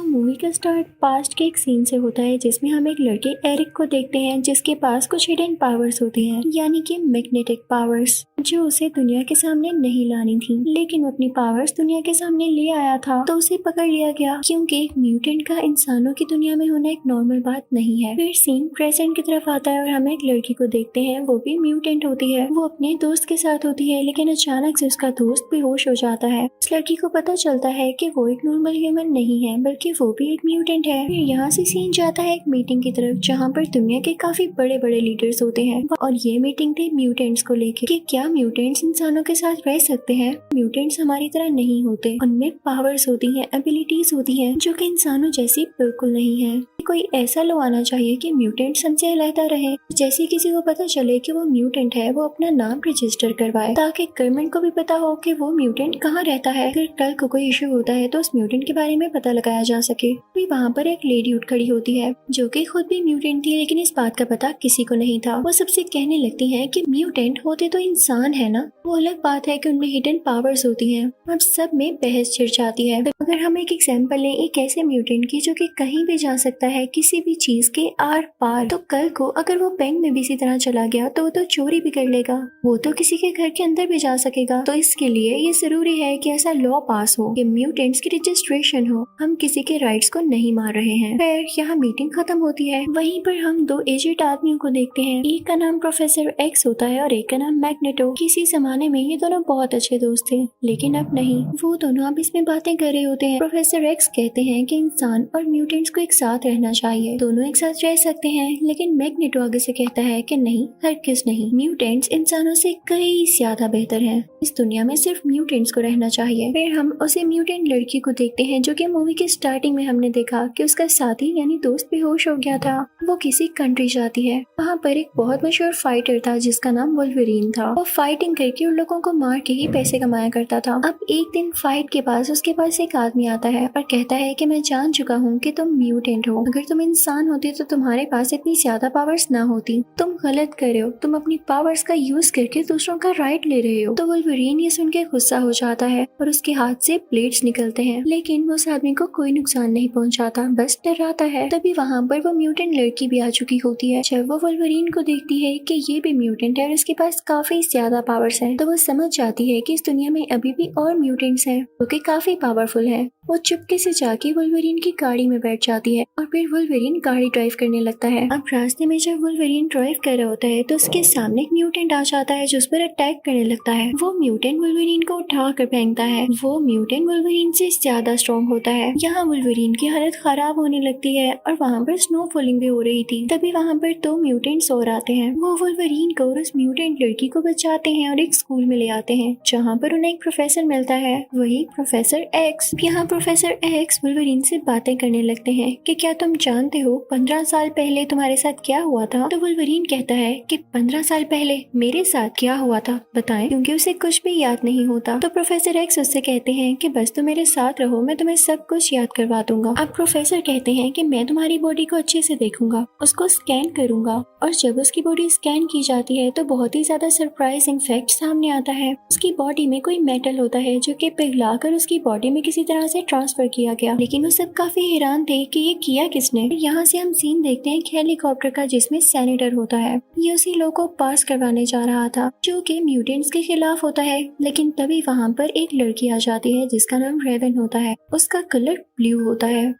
Movie का start past के एक सीन से होता है जिसमें हम एक लड़के एरिक को देखते हैं जिसके पास कुछ हिडन पावर्स होती हैं, यानी कि मैग्नेटिक पावर्स, जो उसे दुनिया के सामने नहीं लानी थी। लेकिन वो अपनी पावर्स दुनिया के सामने ले आया था तो उसे पकड़ लिया गया, क्योंकि एक म्यूटेंट का इंसानों की दुनिया में होना एक नॉर्मल बात नहीं है। फिर सीन प्रेजेंट की तरफ आता है और हम एक लड़की को देखते हैं, वो भी म्यूटेंट होती है। वो अपने दोस्त के साथ होती है, लेकिन अचानक से उसका दोस्त बेहोश हो जाता है। उस लड़की को पता चलता है कि वो एक नॉर्मल ह्यूमन नहीं है, बल्कि वो भी एक म्यूटेंट है। फिर यहाँ से सीन जाता है एक मीटिंग की तरफ, जहाँ पर दुनिया के काफी बड़े बड़े लीडर्स होते हैं, और ये मीटिंग थी म्यूटेंट्स को लेके कि क्या म्यूटेंट्स इंसानों के साथ रह सकते हैं। म्यूटेंट्स हमारी तरह नहीं होते, उनमें पावर्स होती हैं, एबिलिटीज होती हैं, जो कि इंसानों जैसी बिल्कुल नहीं है। कोई ऐसा लो आना चाहिए कि म्यूटेंट्स हमसे अलहदा रहे। जैसे किसी को पता चले कि वो म्यूटेंट है, वो अपना नाम रजिस्टर करवाए, ताकि गवर्नमेंट को भी पता हो कि वो म्यूटेंट कहाँ रहता है। अगर कल को कोई इशू होता है तो उस म्यूटेंट के बारे में पता लगाया जा सके। फिर वहाँ पर एक लेडी उठ खड़ी होती है जो कि खुद भी म्यूटेंट थी, लेकिन इस बात का पता किसी को नहीं था। वो सबसे कहने लगती है कि म्यूटेंट होते तो इंसान है ना, वो अलग बात है कि उनमें हिडन पावर्स होती हैं। अब सब में बहस छिड़ जाती है। अगर हम एक एग्जाम्पल लें एक ऐसे म्यूटेंट की जो कि कहीं भी जा सकता है, किसी भी चीज के आर पार, तो कल को अगर वो बैंक में भी इसी तरह चला गया तो वो तो चोरी भी कर लेगा, वो तो किसी के घर के अंदर भी जा सकेगा। तो इसके लिए ये जरूरी है कि ऐसा लॉ पास हो कि म्यूटेंट्स की रजिस्ट्रेशन हो। हम किसी के राइट्स को नहीं मार रहे हैं। फिर यहाँ मीटिंग खत्म होती है। वहीं पर हम दो एजेड आदमियों को देखते हैं, एक का नाम प्रोफेसर एक्स होता है और एक का नाम मैग्नेटो। किसी जमाने में ये दोनों बहुत अच्छे दोस्त थे, लेकिन अब नहीं। वो दोनों अब इसमें बातें कर रहे होते हैं। प्रोफेसर एक्स कहते हैं कि इंसान और म्यूटेंट्स को एक साथ रहना चाहिए, दोनों एक साथ रह सकते हैं, लेकिन मैग्नेटो आगे से कहता है कि नहीं, हरगिज़ नहीं, म्यूटेंट्स इंसानों से कई ज्यादा बेहतर हैं। इस दुनिया में सिर्फ म्यूटेंट्स को रहना चाहिए। फिर हम उसे म्यूटेंट लड़की को देखते हैं जो कि मूवी के स्टार्टिंग में हमने देखा कि उसका साथी यानी दोस्त बेहोश हो गया था। वो किसी कंट्री जाती है, वहाँ पर एक बहुत मशहूर फाइटर था जिसका नाम वुल्वरीन था। वो फाइटिंग करके उन लोगों को मार के ही पैसे कमाया करता था। अब एक दिन फाइट के पास उसके पास एक आदमी आता है और कहता है कि मैं जान चुका हूँ कि तुम म्यूटेंट हो, अगर तुम इंसान होते तो तुम्हारे पास इतनी ज्यादा पावर्स ना होती, तुम गलत कर रहे हो, तुम अपनी पावर्स का यूज करके दूसरों का राइट ले रहे हो। तो वुल्वरीन ये सुन के गुस्सा हो जाता है और उसके हाथ से ब्लेड्स निकलते हैं, लेकिन उस आदमी को कोई नुकसान नहीं पहुंचाता, बस डराता है। तभी वहाँ पर वो म्यूटेंट लड़की भी आ चुकी होती है। जब वो वुल्वरीन को देखती है कि ये भी म्यूटेंट है और इसके पास काफी ज्यादा पावर्स हैं, तो वो समझ जाती है कि इस दुनिया में अभी भी और म्यूटेंट्स हैं जो कि काफी पावरफुल है। वो चुपके से जाके वुल्वरीन की गाड़ी में बैठ जाती है और फिर वुल्वरीन गाड़ी ड्राइव करने लगता है। अब रास्ते में जब वुल्वरीन ड्राइव कर रहा होता है तो उसके सामने एक म्यूटेंट आ जाता है जो उस पर अटैक करने लगता है। वो म्यूटेंट वुल्वरीन को उठा कर फेंकता है। वो म्यूटेंट वुल्वरीन से ज्यादा स्ट्रॉन्ग होता है। यहाँ वुल्वरीन की हालत खराब होने लगती है और वहाँ पर स्नो फॉलिंग भी हो रही थी। तभी वहाँ पर दो म्यूटेंट्स और आते हैं। वो वुल्वरीन को और उस म्यूटेंट लड़की को बचाते हैं और एक स्कूल में ले आते हैं, जहाँ पर उन्हें एक प्रोफेसर मिलता है, वही प्रोफेसर एक्स। यहाँ प्रोफेसर एक्स वुल्वरीन से बातें करने लगते हैं कि क्या तुम जानते हो 15 साल पहले तुम्हारे साथ क्या हुआ था। तो वुल्वरीन कहता है कि 15 साल पहले मेरे साथ क्या हुआ था बताएं, क्योंकि उसे कुछ भी याद नहीं होता। तो प्रोफेसर एक्स उससे कहते हैं कि बस तुम मेरे साथ रहो, मैं तुम्हें सब कुछ याद करवा दूंगा। अब प्रोफेसर कहते हैं कि मैं तुम्हारी बॉडी को अच्छे से देखूंगा, उसको स्कैन करूंगा, और जब उसकी बॉडी स्कैन की जाती है तो बहुत ही ज्यादा सरप्राइजिंग फैक्ट सामने आता है। उसकी बॉडी में कोई मेटल होता है जो कि पिघलाकर उसकी बॉडी में किसी तरह से ट्रांसफर किया गया, लेकिन वो सब काफी हैरान थे कि ये किया किसने। यहाँ से हम सीन देखते हैं हेलीकॉप्टर का जिसमें सेनेटर होता है। ये उसी लोग को पास करवाने जा रहा था जो कि म्यूटेंट्स के खिलाफ होता है, लेकिन तभी वहाँ पर एक लड़की आ जाती है जिसका नाम रेवन होता है। उसका कलर ब्लू होता है।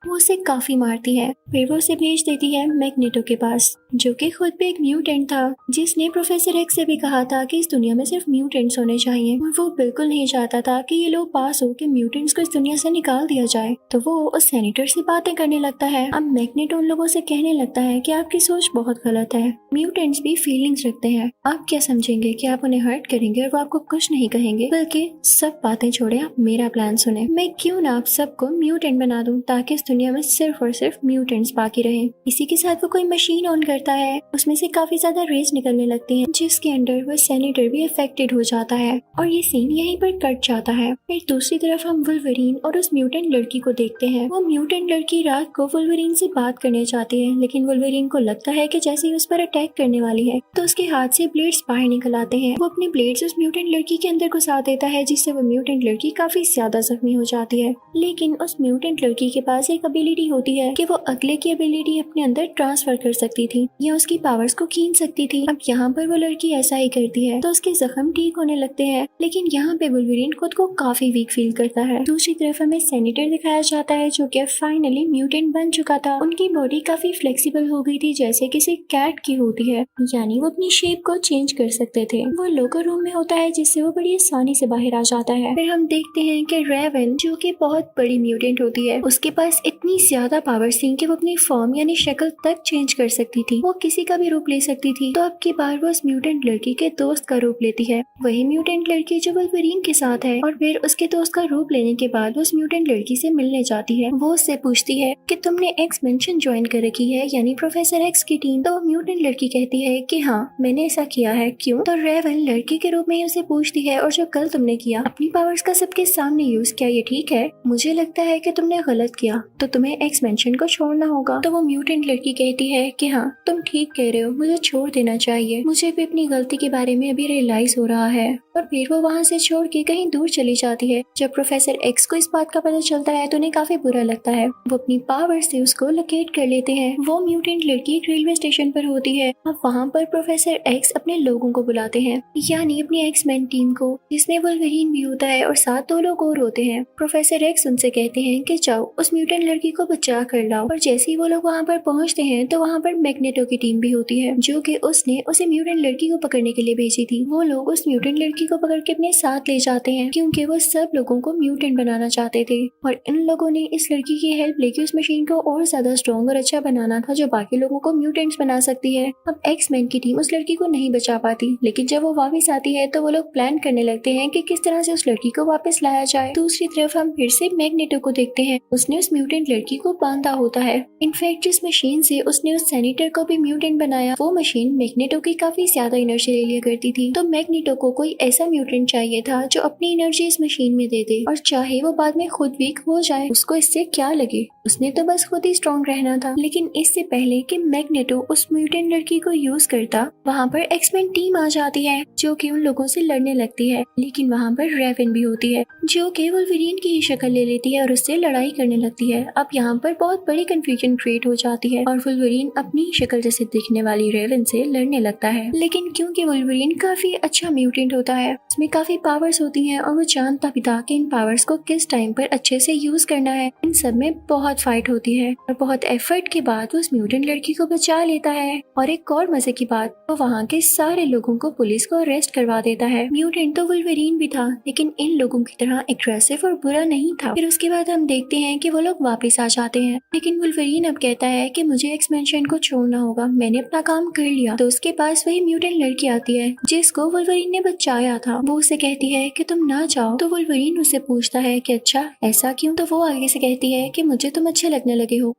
वो उसे काफी मारती है, फिर वो उसे भेज देती है मैग्नेटो के पास, जो कि खुद भी एक म्यूटेंट था, जिसने प्रोफेसर एक्स से भी कहा था कि इस दुनिया में सिर्फ म्यूटेंट्स होने चाहिए, और वो बिल्कुल नहीं चाहता था कि ये लोग पास हो कि म्यूटेंट्स को इस दुनिया से निकाल दिया जाए। तो वो उस सेनेटर से बातें करने लगता है। अब मैग्नेटो उन लोगों से कहने लगता है कि आपकी सोच बहुत गलत है, म्यूटेंट्स भी फीलिंग्स रखते हैं। आप क्या समझेंगे कि आप उन्हें हर्ट करेंगे और वो आपको कुछ नहीं कहेंगे, बल्कि सब बातें छोड़े आप मेरा प्लान सुने। मैं क्यों ना आप सबको म्यूटेंट बना दूं ताकि इस दुनिया में सिर्फ और सिर्फ म्यूटेंट्स बाकी रहे। इसी के साथ वो कोई मशीन ऑन करता करता है उसमें से काफी ज्यादा रेज निकलने लगती हैं, जिसके अंडर वो सेनेटर भी अफेक्टेड हो जाता है और ये सीन यहीं पर कट जाता है। फिर दूसरी तरफ हम वुल्वरीन और उस म्यूटेंट लड़की को देखते हैं। वो म्यूटेंट लड़की रात को वुल्वरीन से बात करने चाहती है, लेकिन वुल्वरीन को लगता है कि जैसे ही उस पर अटैक करने वाली है तो उसके हाथ से ब्लेड्स बाहर निकल आते हैं। वो अपने ब्लेड्स उस म्यूटेंट लड़की के अंदर घुसा देता है, जिससे वो म्यूटेंट लड़की काफी ज्यादा जख्मी हो जाती है। लेकिन उस म्यूटेंट लड़की के पास एक एबिलिटी होती है कि वो अगले की एबिलिटी अपने अंदर ट्रांसफर कर सकती थी या उसकी पावर्स को खींच सकती थी। अब यहाँ पर वो लड़की ऐसा ही करती है तो उसके जख्म ठीक होने लगते हैं, लेकिन यहाँ पे वुल्वरीन खुद को काफी वीक फील करता है। दूसरी तरफ हमें सेनेटर दिखाया जाता है जो कि फाइनली म्यूटेंट बन चुका था। उनकी बॉडी काफी फ्लेक्सिबल हो गई थी जैसे किसी कैट की होती है, यानी वो अपनी शेप को चेंज कर सकते थे। वो लोकर रूम में होता है जिससे वो बड़ी आसानी से बाहर आ जाता है। फिर हम देखते हैं कि रेवन जो कि बहुत बड़ी म्यूटेंट होती है, उसके पास इतनी ज्यादा पावर्स थी कि वो अपनी फॉर्म यानी शक्ल तक चेंज कर सकती थी। वो किसी का भी रूप ले सकती थी। तो अब की बार वो उस म्यूटेंट लड़की के दोस्त का रूप लेती है, वही म्यूटेंट लड़की जो वुल्वरीन के साथ है। और फिर उसके दोस्त का रूप लेने के बाद वो उस म्यूटेंट लड़की से मिलने जाती है। वो उससे पूछती है कि तुमने एक्स मेंशन ज्वाइन कर रखी है, यानी प्रोफेसर एक्स की टीम। तो म्यूटेंट लड़की कहती है कि हाँ मैंने ऐसा किया है। क्यों? तो रेवन लड़की के रूप में ही उसे पूछती है, और जो कल तुमने किया अपनी पावर्स का सबके सामने यूज किया, ये ठीक है? मुझे लगता है कि तुमने गलत किया, तो तुम्हें एक्स मेंशन को छोड़ना होगा। तो वो म्यूटेंट लड़की कहती है कि हाँ तुम ठीक कह रहे हो, मुझे छोड़ देना चाहिए, मुझे भी अपनी गलती के बारे में अभी रियलाइज हो रहा है। और फिर वो वहाँ से छोड़ के कहीं दूर चली जाती है। जब प्रोफेसर एक्स को इस बात का पता चलता है तो उन्हें काफी बुरा लगता है। वो अपनी पावर से उसको लोकेट कर लेते हैं। वो म्यूटेंट लड़की एक रेलवे स्टेशन पर होती है। अब वहाँ पर प्रोफेसर एक्स अपने लोगों को बुलाते हैं, यानी अपनी एक्स-मैन टीम को, जिसमें वुल्वरीन भी होता है और साथ 2 लोग और होते हैं। प्रोफेसर एक्स उनसे कहते हैं कि जाओ उस म्यूटेंट लड़की को बचा कर लाओ। और जैसे ही वो लोग वहाँ पर पहुँचते हैं तो वहाँ पर मैग्नेटो की टीम भी होती है, जो कि उसने उसे म्यूटेंट लड़की को पकड़ने के लिए भेजी थी। वो लोग उस म्यूटेंट लड़की को पकड़ के अपने साथ ले जाते हैं, क्योंकि वो सब लोगों को म्यूटेंट बनाना चाहते थे। और इन लोगों ने इस लड़की की हेल्प लेके उस मशीन को और ज्यादा स्ट्रॉन्ग और अच्छा बनाना था, जो बाकी लोगों को म्यूटेंट्स बना सकती है। अब एक्स-मैन की टीम उस लड़की को नहीं बचा पाती, लेकिन जब वो वापस आती है तो वो लोग प्लान करने लगते हैं कि किस तरह से उस लड़की को वापस लाया जाए। दूसरी तरफ हम फिर से मैग्नेटो को देखते हैं। उसने उस म्यूटेंट लड़की को बांधा होता है। इनफैक्ट जिस मशीन से उसने उस सेनेटर को भी म्यूटेंट बनाया, वो मशीन मैग्नेटो की काफी ज्यादा एनर्जी ले लिया करती थी। तो मैग्नेटो को कोई ऐसा म्यूटेंट चाहिए था जो अपनी एनर्जी इस मशीन में दे दे, और चाहे वो बाद में खुद वीक हो जाए, उसको इससे क्या लगे। उसने तो बस खुद ही स्ट्रॉन्ग रहना था। लेकिन इससे पहले कि मैग्नेटो उस म्यूटेंट लड़की को यूज करता, वहाँ पर एक्स-मैन टीम आ जाती है, जो कि उन लोगों से लड़ने लगती है। लेकिन वहाँ पर रेवन भी होती है, जो कि वुल्वरीन की ही शक्ल ले लेती है और उससे लड़ाई करने लगती है। अब यहाँ पर बहुत बड़ी कंफ्यूजन क्रिएट हो जाती है और वुल्वरीन अपनी शक्ल जैसे दिखने वाली रेवन से लड़ने लगता है। लेकिन क्योंकि वुल्वरीन काफी अच्छा म्यूटेंट होता है, उसमें काफी पावर्स होती हैं और वो जानता भी था कि इन पावर्स को किस टाइम पर अच्छे से यूज करना है। इन सब में बहुत फाइट होती है और बहुत एफर्ट के बाद वो उस म्यूटेंट लड़की को बचा लेता है। और एक और मजे की बात, वो वहाँ के सारे लोगों को पुलिस को अरेस्ट करवा देता है। म्यूटेंट तो वुल्वरीन भी था, लेकिन इन लोगों की तरह एग्रेसिव और बुरा नहीं था। फिर उसके बाद हम देखते हैं कि वो लोग वापस आ जाते हैं, लेकिन वुल्वरीन अब कहता है कि मुझे एक्स-मेंशन को छोड़ना होगा, मैंने अपना काम कर लिया। तो उसके पास वही म्यूटेंट लड़की आती है जिसको वुल्वरीन ने बचाया था। वो उसे कहती है कि तुम ना जाओ। तो वुल्वरीन उससे पूछता है कि अच्छा ऐसा क्यों? तो वो आगे से कहती है कि मुझे तुम अच्छे लगने लगे हो,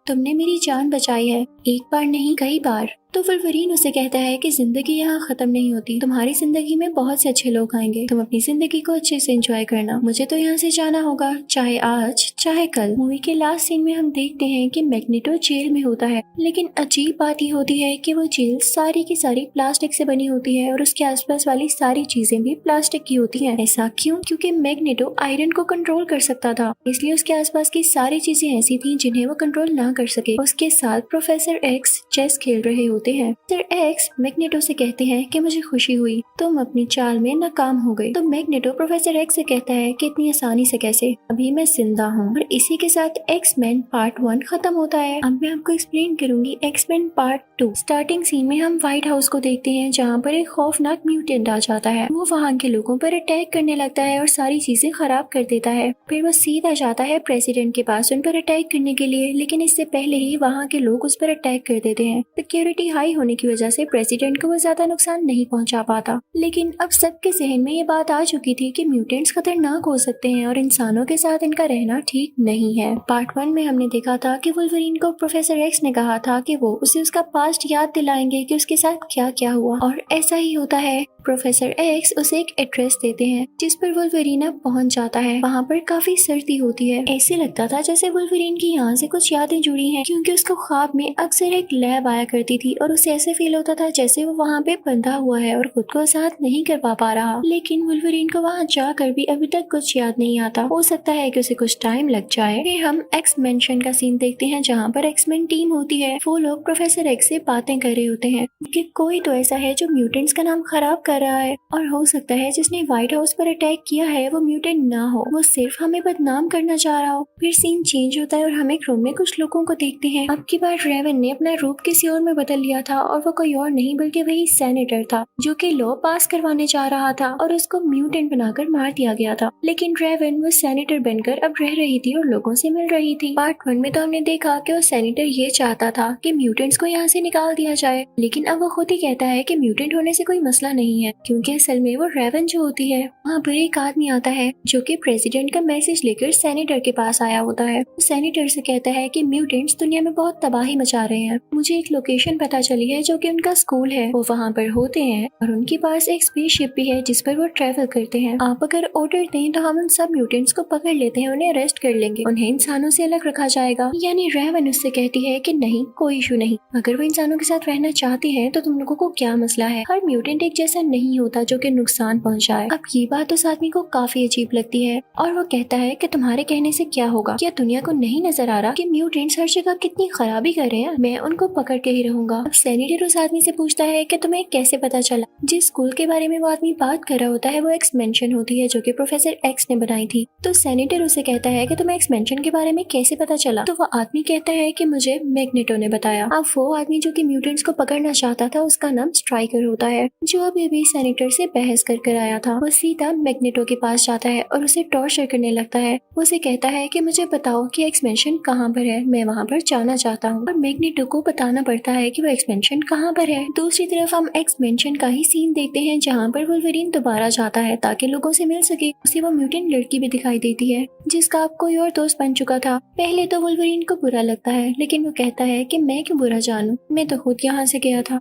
तुमने मेरी जान बचाई है, एक बार नहीं कई बार। तो वुल्वरीन उसे कहता है कि जिंदगी यहाँ खत्म नहीं होती, तुम्हारी जिंदगी में बहुत से अच्छे लोग आएंगे, तुम अपनी जिंदगी को अच्छे से एंजॉय करना, मुझे तो यहाँ से जाना होगा, चाहे आज चाहे कल। मूवी के लास्ट सीन में हम देखते हैं कि मैग्नेटो जेल में होता है, लेकिन अजीब बात ये होती है कि वो जेल सारी की सारी प्लास्टिक से बनी होती है और उसके आसपास वाली सारी चीजें भी प्लास्टिक की होती है। ऐसा क्यों? क्योंकि मैग्नेटो आयरन को कंट्रोल कर सकता था, इसलिए उसके आसपास की सारी चीजें ऐसी थी जिन्हें वो कंट्रोल ना कर सके। उसके साथ प्रोफेसर एक्स चेस खेल रहे होते हैं। सर एक्स मैग्नेटो से कहते हैं कि मुझे खुशी हुई, तुम अपनी चाल में नाकाम हो गए। तो मैग्नेटो प्रोफेसर एक्स से कहता है कि इतनी आसानी से कैसे, अभी मैं जिंदा हूँ। और इसी के साथ एक्स-मैन पार्ट 1 खत्म होता है। अब मैं आपको एक्सप्लेन करूंगी एक्स-मैन पार्ट 2। स्टार्टिंग सीन में हम व्हाइट हाउस को देखते हैं, जहाँ पर एक खौफनाक म्यूटेंट आ जाता है। वो वहाँ के लोगों पर अटैक करने लगता है और सारी चीजें खराब कर देता है। फिर वो सीधा जाता है प्रेसिडेंट के पास उन पर अटैक करने के लिए, लेकिन इससे पहले ही वहाँ के लोग उस पर अटैक कर देते देते हैं। सिक्योरिटी हाई होने की वजह से प्रेसिडेंट को वो ज्यादा नुकसान नहीं पहुंचा पाता, लेकिन अब सबके जहन में ये बात आ चुकी थी कि म्यूटेंट्स खतरनाक हो सकते हैं और इंसानों के साथ इनका रहना ठीक नहीं है। पार्ट 1 में हमने देखा था कि वुल्वरीन को प्रोफेसर एक्स ने कहा था कि वो उसे उसका पास्ट याद दिलाएंगे कि उसके साथ क्या क्या हुआ, और ऐसा ही होता है। प्रोफेसर एक्स उसे एक एड्रेस देते हैं जिस पर वुल्वरीन अब पहुंच जाता है। वहाँ पर काफी सर्दी होती है। ऐसे लगता था जैसे वुल्वरीन की यहाँ से कुछ यादें जुड़ी हैं, क्योंकि उसको ख्वाब में अक्सर एक लैब आया करती थी और उसे ऐसे फील होता था जैसे वो वहाँ पे बंधा हुआ है और खुद को आजाद नहीं कर पा रहा। लेकिन वुल्वरीन को वहाँ जाकर भी अभी तक कुछ याद नहीं आता। हो सकता है कि उसे कुछ टाइम लग जाए। फिर हम एक्स मेंशन का सीन देखते हैं जहाँ पर एक्समेन टीम होती है। वो लोग प्रोफेसर एक्स से बातें कर रहे होते हैं कि कोई तो ऐसा है जो म्यूटेंट्स का नाम खराब कर रहा है, और हो सकता है जिसने व्हाइट हाउस पर अटैक किया है वो म्यूटेंट ना हो, वो सिर्फ हमें बदनाम करना चाह रहा हो। फिर सीन चेंज होता है और हम एक रूम में कुछ लोगों को देखते हैं। अब की बार रेवन ने अपना रूप किसी और में बदल लिया था, और वो कोई और नहीं बल्कि वही सेनेटर था जो कि लॉ पास करवाने जा रहा था, और उसको म्यूटेंट बनाकर मार दिया गया था। लेकिन रेवन वो सेनेटर बनकर अब रह रही थी और लोगों से मिल रही थी। पार्ट 1 में तो हमने देखा कि वो सेनेटर ये चाहता था कि म्यूटेंट्स को यहाँ से निकाल दिया जाए, लेकिन अब वो खुद ही कहता है कि म्यूटेंट होने से कोई मसला नहीं है, क्योंकि असल में वो रेवन जो होती है। वहाँ पर एक आदमी आता है जो कि प्रेसिडेंट का मैसेज लेकर सेनेटर के पास आया होता है। सेनेटर से कहता है कि म्यूटेंट्स दुनिया में बहुत तबाही मचा रहे हैं। मुझे एक लोकेशन पता चली है जो कि उनका स्कूल है। वो वहाँ पर होते हैं और उनके पास एक स्पेसशिप भी है जिस पर वो ट्रेवल करते हैं। आप अगर ऑर्डर दें तो हम उन सब म्यूटेंट्स को पकड़ लेते हैं, उन्हें अरेस्ट कर लेंगे, उन्हें इंसानों से अलग रखा जाएगा। यानी रेवन उससे कहती है कि नहीं, कोई इशू नहीं, अगर वो इंसानों के साथ रहना चाहती है तो तुम लोगों को क्या मसला है। हर म्यूटेंट एक जैसा नहीं होता जो कि नुकसान पहुंचाए। अब ये बात उस आदमी को काफी अजीब लगती है और वो कहता है कि तुम्हारे कहने से क्या होगा, क्या दुनिया को नहीं नजर आ रहा कि म्यूटेंट्स हर जगह कितनी खराबी कर रहे हैं, मैं उनको पकड़ के ही रहूंगा। अब सेनेटर उस आदमी से पूछता है कि तुम्हें कैसे पता चला। जिस स्कूल के बारे में वो आदमी बात कर रहा होता है वो एक्स मेंशन होती है जो कि प्रोफेसर एक्स ने बनाई थी। तो सेनेटर उसे कहता है कि तुम्हें एक्स मेंशन के बारे में कैसे पता चला। तो वो आदमी कहता है कि मुझे मैग्नेटो ने बताया। अब वो आदमी जो कि म्यूटेंट्स को पकड़ना चाहता था उसका नाम स्ट्राइकर होता है, जो अभी भी सेनेटर से बहस कर आया था। वो सीधा मैग्नेटो के पास जाता है और उसे टॉर्चर करने लगता है। उसे कहता है कि मुझे बताओ कि एक्सपेंशन कहाँ पर है, मैं वहाँ पर जाना चाहता हूँ। और मैग्नेटो को बताना पड़ता है कि वो एक्सपेंशन कहाँ पर है। दूसरी तरफ हम एक्सपेंशन का ही सीन देखते हैं जहाँ पर वुल्वरीन दोबारा जाता है ताकि लोगों से मिल सके। उसे वो म्यूटेंट लड़की भी दिखाई देती है जिसका अब कोई और दोस्त बन चुका था। पहले तो वुल्वरीन को बुरा लगता है, लेकिन वो कहता है कि मैं क्यों बुरा जानूं, मैं तो खुद यहाँ से गया था।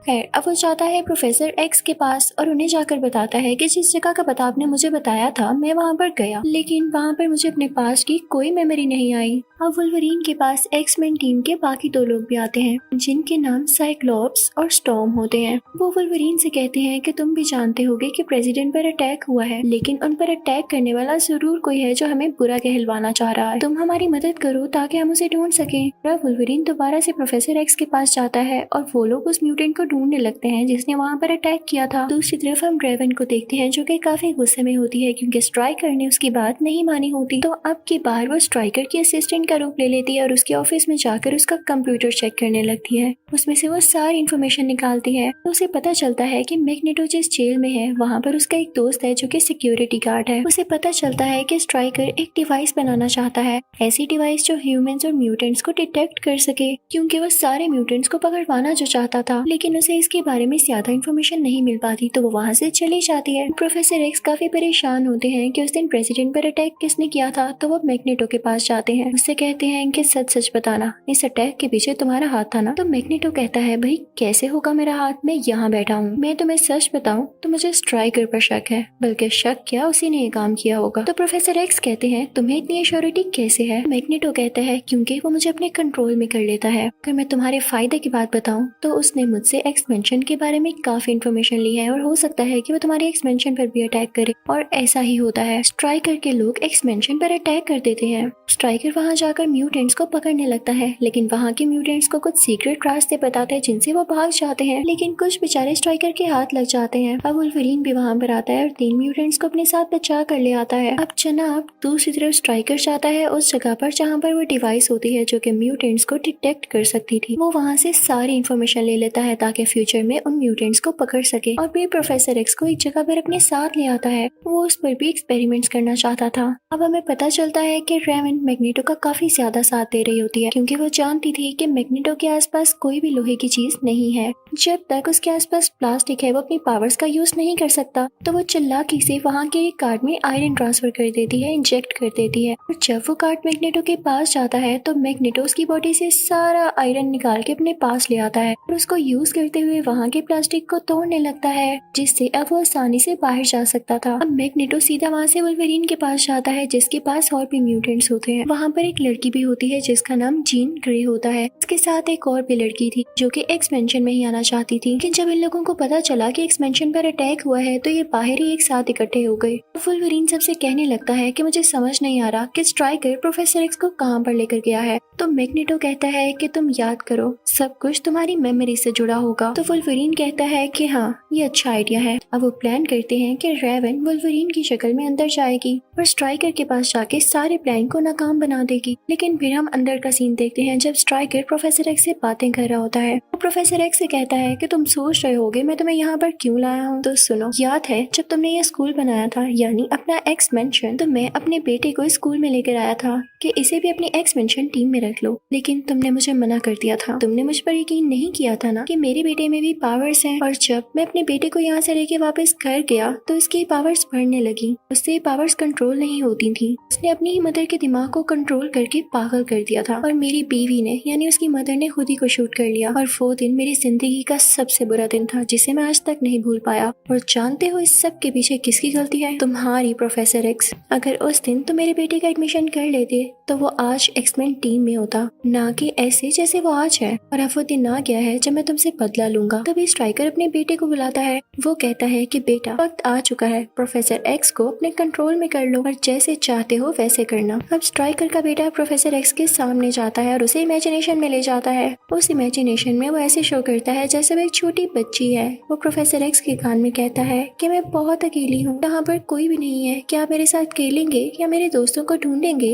खैर, अब वो जाता है प्रोफेसर एक्स के पास और उन्हें जाकर बताता है कि जिस जगह का पता आपने मुझे बताया था मैं वहाँ पर गया, लेकिन वहाँ पर मुझे अपने पास की कोई मेमोरी नहीं आई। अब वुल्वरीन के पास एक्समैन टीम के बाकी 2 लोग भी आते हैं जिनके नाम साइक्लोप्स और स्टॉर्म होते हैं। वो वुल्वरीन से कहते हैं कि तुम भी जानते होगे कि प्रेसिडेंट पर अटैक हुआ है, लेकिन उन पर अटैक करने वाला जरूर कोई है जो हमें बुरा कहलवाना चाह रहा है। तुम हमारी मदद करो ताकि हम उसे ढूंढ सकें। वुल्वरीन दोबारा से प्रोफेसर एक्स के पास जाता है और वो लोग उस म्यूटेंट को ढूंढने लगते हैं जिसने वहाँ पर अटैक किया था। दूसरी तरफ हम रेवन को देखते हैं जो कि काफी गुस्से में होती है क्योंकि स्ट्राइकर ने उसकी बात नहीं मानी होती। तो अब की बार वो स्ट्राइकर की असिस्टेंट का रूप ले लेती है और उसके ऑफिस में जाकर उसका कंप्यूटर चेक करने लगती है। उसमें से वो सारी इन्फॉर्मेशन निकालती है। तो उसे पता चलता है कि मैग्नेटो जिस जेल में है वहाँ पर उसका एक दोस्त है जो कि सिक्योरिटी गार्ड है। उसे पता चलता है कि स्ट्राइकर एक डिवाइस बनाना चाहता है, ऐसी डिवाइस जो ह्यूमंस और म्यूटेंट्स को डिटेक्ट कर सके, क्योंकि वो सारे म्यूटेंट्स को पकड़वाना जो चाहता था, लेकिन उसे इसके बारे में ज्यादा इन्फॉर्मेशन नहीं मिल पाती। तो वो वहाँ से चली जाती है। प्रोफेसर एक्स काफी परेशान होते हैं कि उस दिन प्रेसिडेंट पर अटैक किसने किया था। तो वो मैग्नेटो के पास जाते हैं, उससे कहते हैं कि सच सच बताना, इस अटैक के पीछे तुम्हारा हाथ था ना। तो मैग्नेटो कहता है भाई कैसे होगा मेरा हाथ, मैं यहाँ बैठा हूँ, मैं तुम्हें सच बताऊँ तो मुझे स्ट्राइकर पर शक है, बल्कि शक क्या उसी ने ये काम किया होगा। तो प्रोफेसर एक्स कहते हैं तुम्हें इतनी एश्योरिटी कैसे है। मैग्नेटो कहता है क्योंकि वो मुझे अपने कंट्रोल में कर लेता है। अगर मैं तुम्हारे फायदे की बात बताऊं तो उसने मुझसे एक्सपेंशन के बारे में काफी इन्फॉर्मेशन ली है और हो सकता है कि वो तुम्हारे एक्सपेंशन पर भी अटैक करे। और ऐसा ही होता है, स्ट्राइकर के लोग एक्सपेंशन पर अटैक कर देते हैं। स्ट्राइकर वहाँ जाकर म्यूटेंट्स को पकड़ने लगता है, लेकिन वहाँ के म्यूटेंट्स को कुछ सीक्रेट रास्ते बताते हैं जिनसे वो भाग जाते हैं, लेकिन कुछ बेचारे स्ट्राइकर के हाथ लग जाते हैं। अब वुल्वरीन भी वहाँ पर आता है और 3 म्यूटेंट्स को अपने साथ बचा कर ले आता है। अब जनाब दूसरी तरफ स्ट्राइकर जाता है उस जगह पर जहाँ पर वो डिवाइस होती है जो कि म्यूटेंट्स को डिटेक्ट कर सकती थी। वो वहाँ से सारी इन्फॉर्मेशन ले लेता है ताकि ताकि फ्यूचर में उन म्यूटेंट्स को पकड़ सके और फिर प्रोफेसर एक्स को एक जगह पर अपने साथ ले आता है। वो उस पर भी एक्सपेरिमेंट्स करना चाहता था। अब हमें पता चलता है कि रेवन मैग्नेटो का काफी ज्यादा साथ दे रही होती है क्योंकि वो जानती थी कि मैग्नेटो के आसपास कोई भी लोहे की चीज नहीं है। जब तक उसके आसपास प्लास्टिक है वो अपनी पावर्स का यूज नहीं कर सकता, तो वो चालाकी से वहाँ के एक कार्ड में आयरन ट्रांसफर कर देती है, इंजेक्ट कर देती है। और जब वो कार्ड मैग्नेटो के पास जाता है तो मैग्नेटो उसकी बॉडी से सारा आयरन निकाल के अपने पास ले आता है और उसको यूज करते हुए वहाँ के प्लास्टिक को तोड़ने लगता है, जिससे अब वो आसानी से बाहर जा सकता था। अब मैग्नेटो सीधा वहाँ से वुल्वरीन के पास जाता है जिसके पास और भी म्यूटेंट्स होते हैं। वहाँ पर एक लड़की भी होती है जिसका नाम जीन ग्रे होता है। उसके साथ एक और भी लड़की थी जो कि एक्सपेंशन में ही आना चाहती थी, लेकिन जब इन लोगों को पता चला कि एक्सपेंशन पर अटैक हुआ है तो ये बाहर ही एक साथ इकट्ठे हो गए। वुल्वरीन सबसे कहने लगता है कि मुझे समझ नहीं आ रहा कि स्ट्राइकर प्रोफेसर एक्स को कहाँ पर लेकर गया है। तो मैग्नेटो कहता है कि तुम याद करो, सब कुछ तुम्हारी मेमोरी से जुड़ा होगा। तो वुल्वरीन कहता है कि हाँ, ये अच्छा आइडिया है। अब वो प्लान करते हैं कि रेवन वुल्वरीन की शक्ल में अंदर जाएगी और स्ट्राइकर के पास जाके सारे प्लान को नाकाम बना देगी। लेकिन फिर हम अंदर का सीन देखते हैं जब स्ट्राइकर प्रोफेसर एक्स से बातें कर रहा होता है। वो प्रोफेसर एक्स से कहता है कि तुम सोच रहे होगे मैं तुम्हें यहाँ पर क्यों लाया हूँ। तो सुनो, याद है जब तुमने ये स्कूल बनाया था, यानी अपना एक्स मेंशन, तो मैं अपने बेटे को स्कूल में लेकर आया था कि इसे भी अपनी एक्स मेंशन टीम में रख लो, लेकिन तुमने मुझे मना कर दिया था। तुमने मुझ पर यकीन नहीं किया था ना कि मेरे बेटे में भी पावर्स हैं। और जब मैं अपने बेटे को यहाँ से लेके वापस घर गया तो इसकी पावर्स बढ़ने लगी, उससे पावर्स कंट्रोल नहीं होती थी। उसने अपनी ही मदर के दिमाग को कंट्रोल करके पागल कर दिया था और मेरी बीवी ने यानी उसकी मदर ने खुद ही को शूट कर लिया। और वो दिन मेरी जिंदगी का सबसे बुरा दिन था जिसे मैं आज तक नहीं भूल पाया। और जानते हो इस सब के पीछे किसकी गलती है? तुम्हारी, प्रोफेसर एक्स। अगर उस दिन तुम मेरे बेटे का एडमिशन कर लेते तो वो आज एक्समेन टीम में होता, ना कि ऐसे जैसे वो आज है। और अब वो दिन आ गया है जब मैं तुमसे बदला लूंगा। तभी स्ट्राइकर अपने बेटे को बुलाता है। वो कहता है कि बेटा, वक्त आ चुका है, प्रोफेसर एक्स को अपने कंट्रोल में कर लो और जैसे चाहते हो वैसे करना। अब स्ट्राइकर का बेटा प्रोफेसर एक्स के सामने जाता है और उसे इमेजिनेशन में ले जाता है। उस इमेजिनेशन में वो ऐसे शो करता है जैसे वो एक छोटी बच्ची है। वो प्रोफेसर एक्स के कान में कहता है कि मैं बहुत अकेली हूँ, यहाँ पर कोई भी नहीं है, क्या आप मेरे साथ खेलेंगे या मेरे दोस्तों को ढूंढेंगे?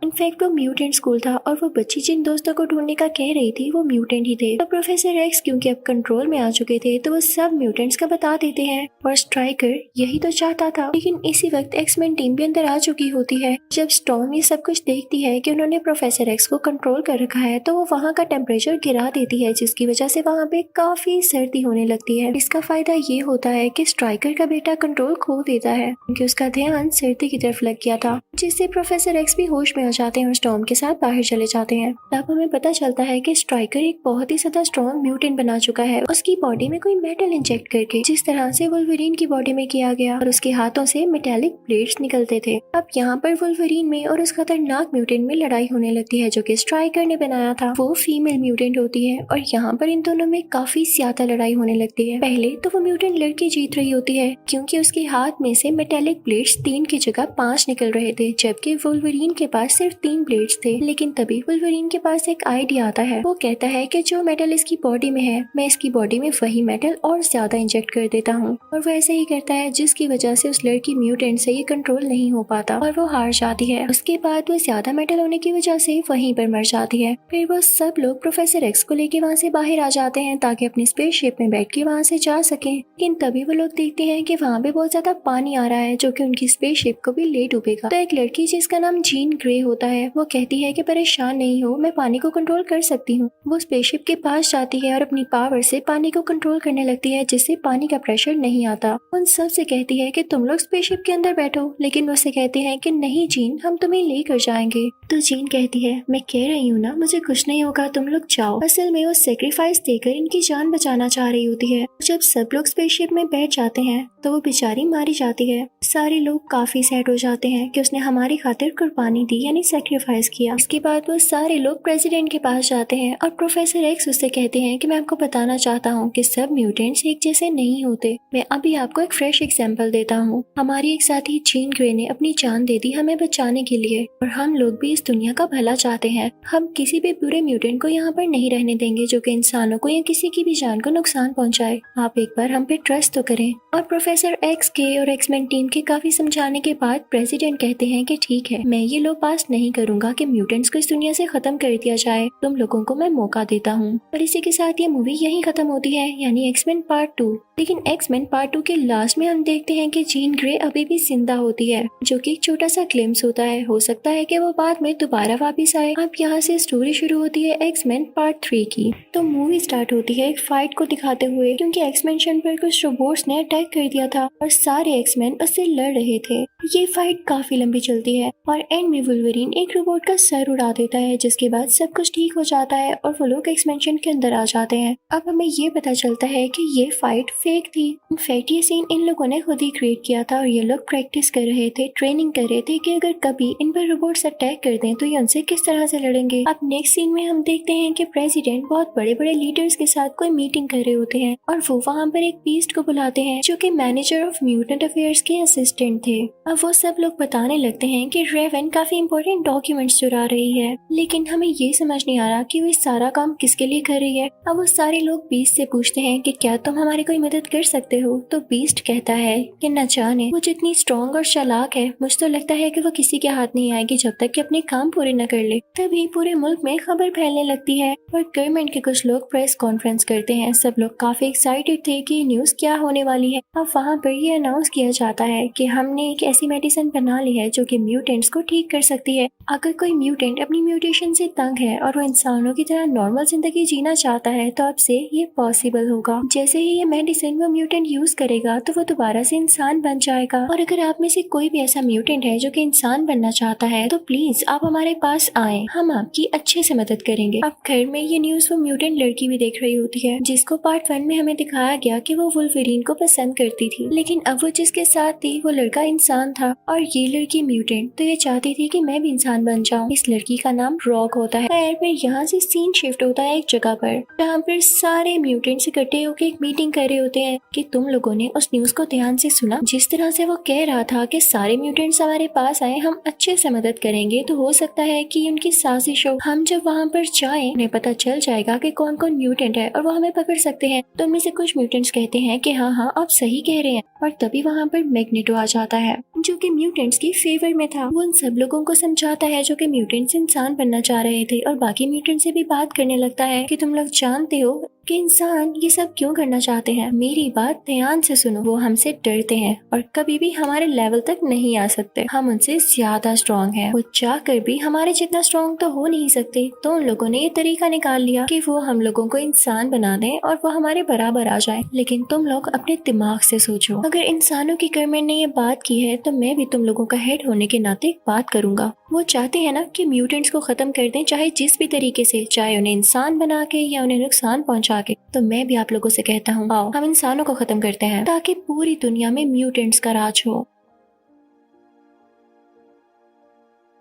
इनफैक्ट वो म्यूटेंट स्कूल था और वो बच्ची जिन दोस्तों को ढूंढने का कह रही थी वो म्यूटेंट ही थे। तो प्रोफेसर एक्स क्योंकि अब कंट्रोल में आ चुके थे तो वो सब म्यूटेंट्स का बता देते हैं और स्ट्राइकर यही तो चाहता था। लेकिन इसी वक्त एक्समैन टीम भी अंदर आ चुकी होती है। जब स्टॉर्म ये सब कुछ देखती है कि उन्होंने प्रोफेसर एक्स को कंट्रोल कर रखा है तो वो वहाँ का टेम्परेचर गिरा देती है, जिसकी वजह से वहाँ पे काफी सर्दी होने लगती है। इसका फायदा ये होता है कि स्ट्राइकर का बेटा कंट्रोल खो देता है क्योंकि उसका ध्यान सर्दी की तरफ लग गया था, जिससे प्रोफेसर एक्स भी होश में जाते हैं और स्टॉर्म के साथ बाहर चले जाते हैं। तब हमें पता चलता है कि स्ट्राइकर एक बहुत ही ज्यादा स्ट्रॉन्ग म्यूटेंट बना चुका है, उसकी बॉडी में कोई मेटल इंजेक्ट करके, जिस तरह से वुल्वरीन की बॉडी में किया गया, और उसके हाथों से मेटेलिक ब्लेड्स निकलते थे। अब यहाँ पर वुल्वरीन में और उस खतरनाक म्यूटेंट में लड़ाई होने लगती है जो कि स्ट्राइकर ने बनाया था। वो फीमेल म्यूटेंट होती है और यहाँ पर इन दोनों में काफी ज्यादा लड़ाई होने लगती है। पहले तो वो म्यूटेंट लड़की जीत रही होती है क्योंकि उसके हाथ में से मेटेलिक ब्लेड्स 3 की जगह 5 निकल रहे थे, जबकि वुल्वरीन के पास सिर्फ 3 ब्लेड्स थे। लेकिन तभी वुल्वरीन के पास एक आइडिया आता है। वो कहता है कि जो मेटल इसकी बॉडी में है मैं इसकी बॉडी में वही मेटल और ज्यादा इंजेक्ट कर देता हूँ, और वो ऐसे ही करता है जिसकी वजह से उस लड़की म्यूटेंट से ये कंट्रोल नहीं हो पाता और वो हार जाती है। उसके बाद वो ज्यादा मेटल होने की वजह से वहीं पर मर जाती है। फिर वो सब लोग प्रोफेसर एक्स को लेके वहाँ से बाहर आ जाते हैं ताकि अपनी स्पेसशिप में बैठ के वहाँ से जा सके। लेकिन तभी वो लोग देखते हैं कि वहाँ पे बहुत ज्यादा पानी आ रहा है जो कि उनकी स्पेसशिप को भी ले डूबेगा। तो एक लड़की जिसका नाम जीन ग्रे होता है वो कहती है कि परेशान नहीं हो, मैं पानी को कंट्रोल कर सकती हूँ। वो स्पेसशिप के पास जाती है और अपनी पावर से पानी को कंट्रोल करने लगती है जिससे पानी का प्रेशर नहीं आता। उन सब से कहती है कि तुम लोग स्पेसशिप के अंदर बैठो, लेकिन वो से कहते हैं कि नहीं जीन, हम तुम्हें लेकर जाएंगे। तो जीन कहती है मैं कह रही हूँ ना, मुझे कुछ नहीं होगा, तुम लोग जाओ। असल में वो सेक्रीफाइस देकर इनकी जान बचाना चाह रही होती है। जब सब लोग स्पेसशिप में बैठ जाते हैं तो वो बेचारी मारी जाती है। सारे लोग काफी सैड हो जाते हैं कि उसने हमारी खातिर कुर्बानी दी यानी सेक्रीफाइस किया। इसके बाद वो सारे लोग प्रेसिडेंट के पास जाते हैं और प्रोफेसर एक्स उससे कहते हैं कि मैं आपको बताना चाहता हूँ कि सब म्यूटेंट्स एक जैसे नहीं होते। मैं अभी आपको एक फ्रेश एग्जांपल देता हूँ। हमारी एक साथी जीन ग्रे ने अपनी जान दे दी हमें बचाने के लिए, और हम लोग भी इस दुनिया का भला चाहते हैं। हम किसी भी बुरे म्यूटेंट को यहाँ पर नहीं रहने देंगे जो कि इंसानों को या किसी की भी जान को नुकसान पहुँचाए। आप एक बार हम पे ट्रस्ट तो करें। और प्रोफेसर एक्स के और एक्समैन टीम के काफी समझाने के बाद प्रेसिडेंट कहते हैं कि ठीक है, मैं ये लो पास नहीं करूंगा कि म्यूटेंट्स को इस दुनिया से खत्म कर दिया जाए। तुम लोगों को मैं मौका देता हूँ। और इसी के साथ ये मूवी यहीं खत्म होती है, यानी एक्समैन पार्ट 2। लेकिन एक्समैन पार्ट 2 के लास्ट में हम देखते हैं कि जीन ग्रे अभी भी जिंदा होती है, जो कि एक छोटा सा ग्लिम्स होता है। हो सकता है कि वो बाद में दोबारा वापस आए। अब यहाँ से स्टोरी शुरू होती है एक्समैन पार्ट 3 की। तो मूवी स्टार्ट होती है एक फाइट को दिखाते हुए, क्योंकि एक्समैन पर कुछ रोबोट्स ने अटैक कर दिया था और सारे एक्समैन उससे लड़ रहे थे। ये फाइट काफी लंबी चलती है और एंड में वुल्वरीन एक रोबोट का सर उड़ा देता है, जिसके बाद सब कुछ ठीक हो जाता है और वो लोग एक्सपेंशन के अंदर आ जाते हैं। अब हमें ये पता चलता है कि ये फाइट फेक थी। इनफैक्ट ये सीन इन लोगों ने खुद ही क्रिएट किया था और ये लोग प्रैक्टिस कर रहे थे, ट्रेनिंग कर रहे थे कि अगर कभी इन पर रोबोट्स अटैक कर दें तो ये उनसे किस तरह से लड़ेंगे। अब नेक्स्ट सीन में हम देखते हैं कि प्रेसिडेंट बहुत बड़े बड़े लीडर्स के साथ कोई मीटिंग कर रहे होते हैं और वो वहाँ पर एक बीस्ट को बुलाते हैं, जो कि मैनेजर ऑफ म्यूटेंट अफेयर्स के असिस्टेंट थे। अब वो सब लोग बताने लगते हैं कि रेवन काफी इंपॉर्टेंट डॉक्यूमेंट्स चुरा रही है, लेकिन हमें ये समझ नहीं आ रहा कि वो सारा काम किसके लिए कर रही है। अब वो सारे लोग बीस्ट से पूछते हैं कि क्या तुम हमारी कोई मदद कर सकते हो। तो बीस्ट कहता है कि न जाने वो जितनी स्ट्रॉन्ग और चालाक है, मुझे तो लगता है कि वो किसी के हाथ नहीं आएगी जब तक कि अपने काम पूरे न कर ले। तभी पूरे मुल्क में खबर फैलने लगती है और गवर्नमेंट के कुछ लोग प्रेस कॉन्फ्रेंस करते हैं। सब लोग काफी एक्साइटेड थे कि न्यूज क्या होने वाली है। अब वहाँ पर ये अनाउंस किया जाता है कि हमने एक ऐसी मेडिसिन बना ली है जो कि म्यूटेंट्स को ठीक कर सकती है। अगर कोई म्यूटेंट अपनी म्यूटेशन से तंग है और वो इंसानों की तरह नॉर्मल जिंदगी जीना चाहता है तो अब से ये पॉसिबल होगा। जैसे ही ये मेडिसिन वो म्यूटेंट यूज करेगा तो वो दोबारा से इंसान बन जाएगा। और अगर आप में से कोई भी ऐसा म्यूटेंट है जो कि इंसान बनना चाहता है तो प्लीज आप हमारे पास आए, हम आपकी अच्छे से मदद करेंगे। अब घर में ये न्यूज वो म्यूटेंट लड़की भी देख रही होती है, जिसको पार्ट 1 में हमें दिखाया गया कि वो वुल्वरीन को पसंद करती थी, लेकिन अब वो जिसके साथ थी वो लड़का इंसान था और ये लड़की म्यूटेंट। तो ये चाहती थी कि मैं भी इंसान बन जाऊं। इस लड़की का नाम रॉक होता है। फिर यहाँ से सीन शिफ्ट होता है एक जगह पर जहाँ पर सारे म्यूटेंट्स इकट्ठे होकर एक मीटिंग कर रहे होते हैं कि तुम लोगों ने उस न्यूज को ध्यान से सुना। जिस तरह से वो कह रहा था कि सारे म्यूटेंट्स हमारे पास आए, हम अच्छे से मदद करेंगे, तो हो सकता है कि उनकी साजिश हो। हम जब वहाँ पर जाएं उन्हें पता चल जाएगा कि कौन कौन म्यूटेंट है और वो हमें पकड़ सकते हैं। तो उनमें से कुछ म्यूटेंट्स कहते हैं कि हाँ हाँ आप सही कह रहे हैं। और तभी वहाँ पर मैग्नेटो आ जाता है, जो कि म्यूटेंट्स की फेवर में था। वो उन सब लोगों को समझाता है जो कि म्यूटेंट्स इंसान बनना चाह रहे थे और बाकी म्यूटेंट से भी बात करने लगता है कि तुम लोग जानते हो कि इंसान ये सब क्यों करना चाहते हैं। मेरी बात ध्यान से सुनो, वो हमसे डरते हैं और कभी भी हमारे लेवल तक नहीं आ सकते। हम उनसे ज्यादा स्ट्रॉन्ग हैं। वो चाहकर भी हमारे जितना स्ट्रॉन्ग तो हो नहीं सकते। तो उन लोगों ने ये तरीका निकाल लिया कि वो हम लोगों को इंसान बना दें और वो हमारे बराबर आ जाए। लेकिन तुम लोग अपने दिमाग से सोचो, अगर इंसानों की गवर्नमेंट ने ये बात की है तो मैं भी तुम लोगों का हेड होने के नाते बात करूंगा। वो चाहते हैं ना कि म्यूटेंट्स को खत्म कर दें, चाहे जिस भी तरीके से, चाहे उन्हें इंसान बना के या उन्हें नुकसान पहुंचा के। तो मैं भी आप लोगों से कहता हूँ, आओ हम इंसानों को खत्म करते हैं ताकि पूरी दुनिया में म्यूटेंट्स का राज हो।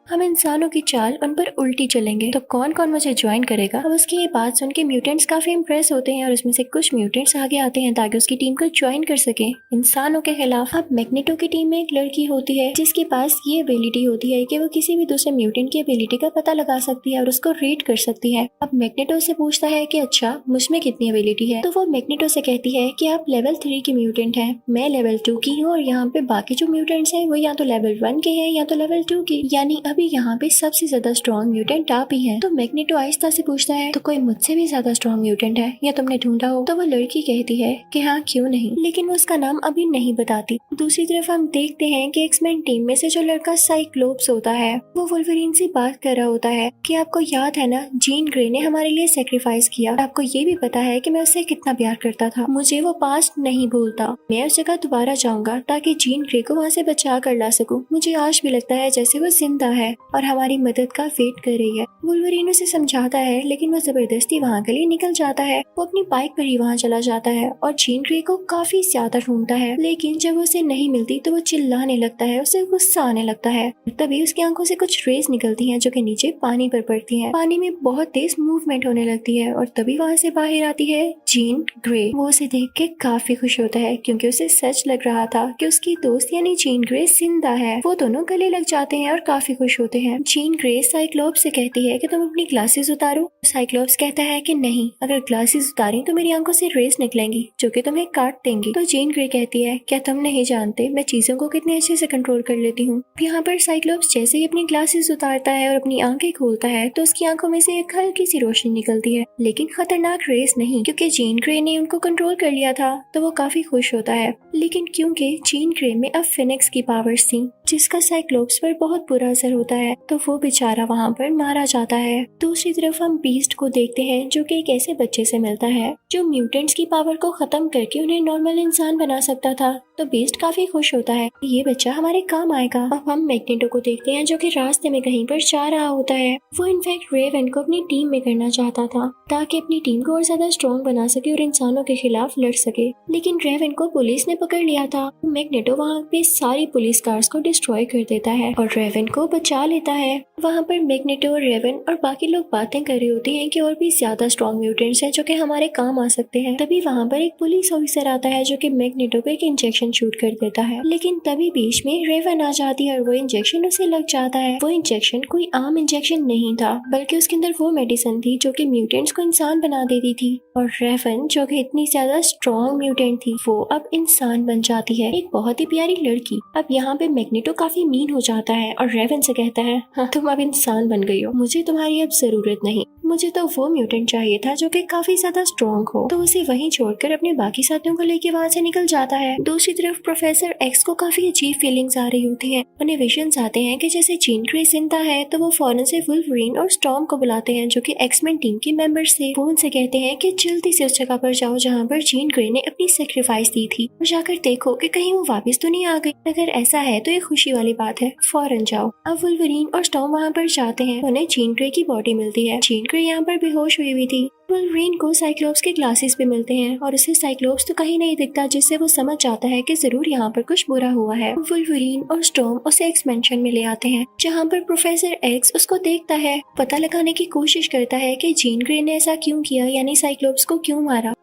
हम इंसानों की चाल उन पर उल्टी चलेंगे। तो कौन कौन मुझे ज्वाइन करेगा। अब उसकी ये बात सुन के म्यूटेंट्स काफी इम्प्रेस होते हैं और उसमें से कुछ म्यूटेंट्स आगे आते हैं ताकि उसकी टीम को ज्वाइन कर सके इंसानों के खिलाफ। अब मैग्नेटो की टीम में एक लड़की होती है जिसके पास ये एबिलिटी होती है कि वो किसी भी दूसरे म्यूटेंट की एबिलिटी का पता लगा सकती है और उसको रीड कर सकती है। अब मैग्नेटो से पूछता है कि अच्छा मुझमें कितनी एबिलिटी है। तो वो मैग्नेटो से कहती है कि आप लेवल 3 की म्यूटेंट है, मैं लेवल 2 की हूँ और यहाँ पे बाकी जो म्यूटेंट्स हैं वो या तो लेवल 1 के हैं या तो लेवल 2 के, यानी अभी यहाँ पे सबसे ज्यादा स्ट्रॉन्ग म्यूटेंट आप ही हैं। तो मैग्नेटो आहिस्ता से पूछता है तो कोई मुझसे भी ज्यादा स्ट्रॉन्ग म्यूटेंट है या तुमने ढूंढा हो। तो वो लड़की कहती है कि हाँ क्यों नहीं, लेकिन वो उसका नाम अभी नहीं बताती। दूसरी तरफ हम देखते हैं कि एक्समैन टीम में से जो लड़का साइक्लोप्स होता है वो वुल्वरीन से बात कर रहा होता है कि आपको याद है ना, जीन ग्रे ने हमारे लिए सेक्रीफाइस किया। आपको ये भी पता है कि मैं उससे कितना प्यार करता था। मुझे वो पास्ट नहीं भूलता। मैं उस जगह दोबारा जाऊंगा ताकि जीन ग्रे को वहाँ से बचा कर ला सकूं। मुझे आज भी लगता है जैसे वो जिंदा है और हमारी मदद का वेट कर रही है। वुल्वरीन उसे समझाता है लेकिन वो जबरदस्ती वहाँ के लिए निकल जाता है। वो अपनी बाइक पर ही वहाँ चला जाता है और जीन ग्रे को काफी ज्यादा ढूंढता है, लेकिन जब उसे नहीं मिलती तो वो चिल्लाने लगता है, उसे गुस्सा आने लगता है। तभी उसकी आंखों से कुछ रेज निकलती हैं जो कि नीचे पानी पर पड़ती हैं। पानी में बहुत तेज मूवमेंट होने लगती है और तभी वहाँ से बाहर आती है जीन ग्रे। वो उसे देख के काफी खुश होता है क्योंकि उसे सच लग रहा था कि उसकी दोस्त यानी जीन ग्रे जिंदा है। वो दोनों गले लग जाते हैं और काफी खुश खुश होते हैं। जीन ग्रे साइक्लोप्स से कहती है कि तुम अपनी ग्लासेस उतारो। साइक्लोप्स कहता है कि नहीं, अगर ग्लासेस उतारी तो मेरी आंखों से रेस निकलेंगी जो कि तुम्हें काट देंगी। तो जीन ग्रे कहती है, क्या तुम नहीं जानते मैं चीजों को कितने अच्छे से कंट्रोल कर लेती हूँ। यहाँ पर साइक्लोप्स जैसे ही अपनी ग्लासेस उतारता है और अपनी आंखें खोलता है तो उसकी आंखों में से एक हल्की सी रोशनी निकलती है, लेकिन खतरनाक रेस नहीं, क्योंकि जीन ग्रे ने उनको कंट्रोल कर लिया था। तो वो काफी खुश होता है, लेकिन क्योंकि जीन ग्रे में अब फिनिक्स की पावर्स थी जिसका साइक्लोप्स पर बहुत बुरा असर होता है, तो वो बेचारा वहाँ पर मारा जाता है। दूसरी तरफ हम बीस्ट को देखते हैं जो कि एक ऐसे बच्चे से मिलता है जो म्यूटेंट्स की पावर को खत्म करके उन्हें नॉर्मल इंसान बना सकता था। तो बीस्ट काफी खुश होता है, ये बच्चा हमारे काम आएगा। अब हम मैग्नेटो को देखते हैं जो कि रास्ते में कहीं पर जा रहा होता है। वो इनफैक्ट रेवन को अपनी टीम में करना चाहता था ताकि अपनी टीम को और ज्यादा स्ट्रॉन्ग बना सके और इंसानों के खिलाफ लड़ सके, लेकिन रेवन को पुलिस ने पकड़ लिया था। मैग्नेटो वहाँ पे सारी पुलिस कार्स को डिस्ट्रॉय कर देता है और रेवन को बचा लेता है। वहाँ पर मैग्नेटो, रेवन और बाकी लोग बातें कर रही होती हैं कि और भी ज्यादा स्ट्रॉन्ग म्यूटेंट्स हैं जो कि हमारे काम आ सकते हैं। तभी वहाँ पर एक पुलिस ऑफिसर आता है जो कि मैग्नेटो को एक इंजेक्शन शूट कर देता है, लेकिन तभी बीच में रेवन आ जाती है और वो इंजेक्शन उसे लग जाता है। वो इंजेक्शन कोई आम इंजेक्शन नहीं था, बल्कि उसके अंदर वो मेडिसिन थी जो कि म्यूटेंट्स को इंसान बना देती थी। और रेवन जो कि इतनी ज्यादा स्ट्रॉन्ग म्यूटेंट थी वो अब इंसान बन जाती है, एक बहुत ही प्यारी लड़की। अब यहाँ पे मैग्नेटो काफी मीन हो जाता है और रेवन से कहता है, हाँ तुम अब इंसान बन गई हो, मुझे तुम्हारी अब जरूरत नहीं, मुझे तो वो म्यूटेंट चाहिए था जो कि काफी ज्यादा स्ट्रॉन्ग हो। तो उसे वहीं छोड़कर अपने बाकी साथियों को लेके वहाँ से निकल जाता है। दूसरी तरफ प्रोफेसर एक्स को काफी अजीब फीलिंग्स आ रही होती है। उन्हें विजन्स आते हैं कि जैसे जीन ग्रे जिंदा है, तो वो फौरन से वुल्वरीन और स्टॉर्म को बुलाते हैं जो कि एक्समैन टीम के मेंबर्स थे। वो उनसे कहते हैं कि जल्दी से उस जगह पर जाओ जहाँ पर जीन ग्रे ने अपनी सेक्रीफाइस दी थी और जाकर देखो कि कहीं वो वापस तो नहीं आ गई। अगर ऐसा है तो ये खुशी वाली बात है, फौरन जाओ। अब वुल्वरीन और स्टॉर्म वहाँ पर जाते हैं, उन्हें जीन ग्रे की बॉडी मिलती है। जीन ग्रे यहाँ पर बेहोश हुई थी। वुल्वरीन को साइक्लोप्स के ग्लासेस पे मिलते हैं और उसे साइक्लोप्स तो कहीं नहीं दिखता, जिससे वो समझ जाता है कि जरूर यहाँ पर कुछ बुरा हुआ है। वुल्वरीन और स्टॉर्म उसे एक्सपेंशन में ले आते हैं जहाँ पर प्रोफेसर एक्स उसको देखता है, पता लगाने की कोशिश करता है कि जीन ग्रे ने ऐसा क्यों किया, यानी साइक्लोप्स को क्यों मारा।